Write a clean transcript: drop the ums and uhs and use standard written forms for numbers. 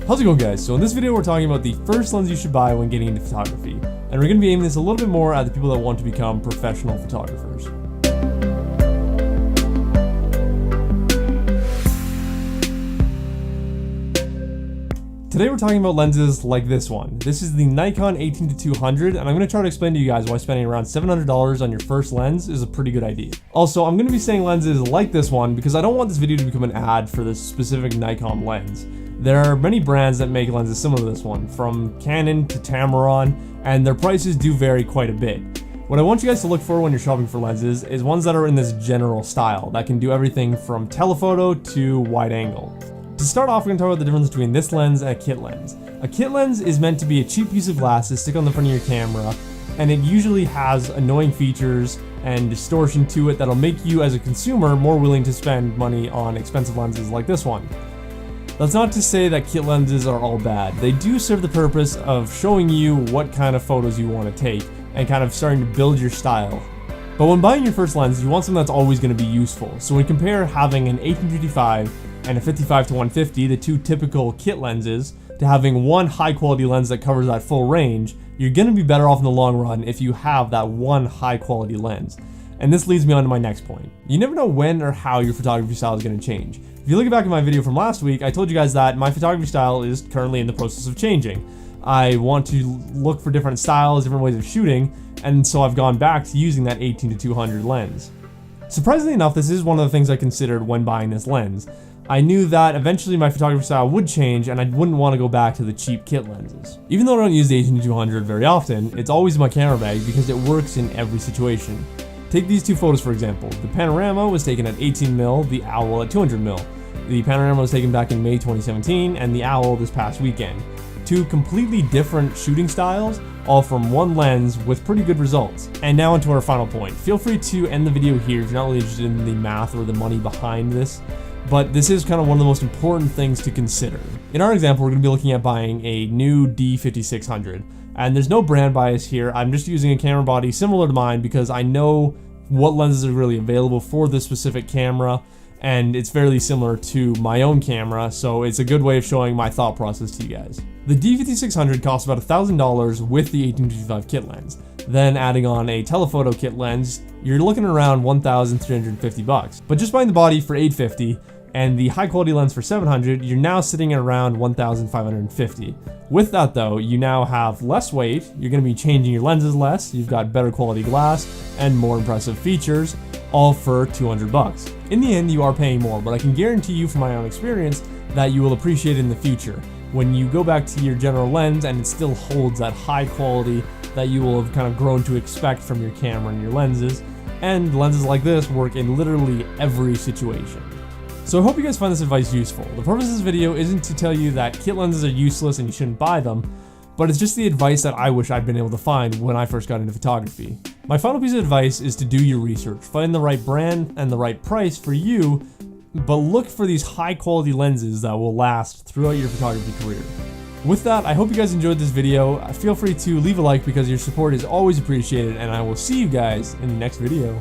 How's it going, guys? So in this video we're talking about the first lens you should buy when getting into photography, and we're going to be aiming this a little bit more at the people that want to become professional photographers. Today we're talking about lenses like this one. This is the Nikon 18-200, and I'm going to try to explain to you guys why spending around $700 on your first lens is a pretty good idea. Also, I'm going to be saying lenses like this one because I don't want this video to become an ad for this specific Nikon lens. There are many brands that make lenses similar to this one, from Canon to Tamron, and their prices do vary quite a bit. What I want you guys to look for when you're shopping for lenses is ones that are in this general style, that can do everything from telephoto to wide angle. To start off, we're going to talk about the difference between this lens and a kit lens. A kit lens is meant to be a cheap piece of glass to stick on the front of your camera, and it usually has annoying features and distortion to it that'll make you as a consumer more willing to spend money on expensive lenses like this one. That's not to say that kit lenses are all bad. They do serve the purpose of showing you what kind of photos you want to take and kind of starting to build your style. But when buying your first lens, you want something that's always going to be useful. So when you compare having an 18-55 and a 55-150, the two typical kit lenses, to having one high quality lens that covers that full range, you're going to be better off in the long run if you have that one high quality lens. And this leads me on to my next point. You never know when or how your photography style is going to change. If you look back at my video from last week, I told you guys that my photography style is currently in the process of changing. I want to look for different styles, different ways of shooting, and so I've gone back to using that 18-200 lens. Surprisingly enough, this is one of the things I considered when buying this lens. I knew that eventually my photography style would change and I wouldn't want to go back to the cheap kit lenses. Even though I don't use the 18-200 very often, it's always in my camera bag because it works in every situation. Take these two photos for example. The panorama was taken at 18mm, the owl at 200mm. The panorama was taken back in May 2017 and the owl this past weekend. Two completely different shooting styles, all from one lens with pretty good results. And now onto our final point. Feel free to end the video here if you're not really interested in the math or the money behind this, but this is kind of one of the most important things to consider. In our example, we're going to be looking at buying a new D5600, and there's no brand bias here. I'm just using a camera body similar to mine because I know what lenses are really available for this specific camera, and it's fairly similar to my own camera, so it's a good way of showing my thought process to you guys. The D5600 costs about $1,000 with the 18-55 kit lens. Then adding on a telephoto kit lens, you're looking around $1,350. But just buying the body for $850 and the high quality lens for $700, you're now sitting at around $1,550. With that though, you now have less weight, you're going to be changing your lenses less, you've got better quality glass and more impressive features, all for $200. In the end, you are paying more, but I can guarantee you from my own experience that you will appreciate it in the future. When you go back to your general lens and it still holds that high quality that you will have kind of grown to expect from your camera and your lenses, and lenses like this work in literally every situation. So I hope you guys find this advice useful. The purpose of this video isn't to tell you that kit lenses are useless and you shouldn't buy them, but it's just the advice that I wish I'd been able to find when I first got into photography. My final piece of advice is to do your research. Find the right brand and the right price for you, but look for these high quality lenses that will last throughout your photography career. With that, I hope you guys enjoyed this video. Feel free to leave a like because your support is always appreciated, and I will see you guys in the next video.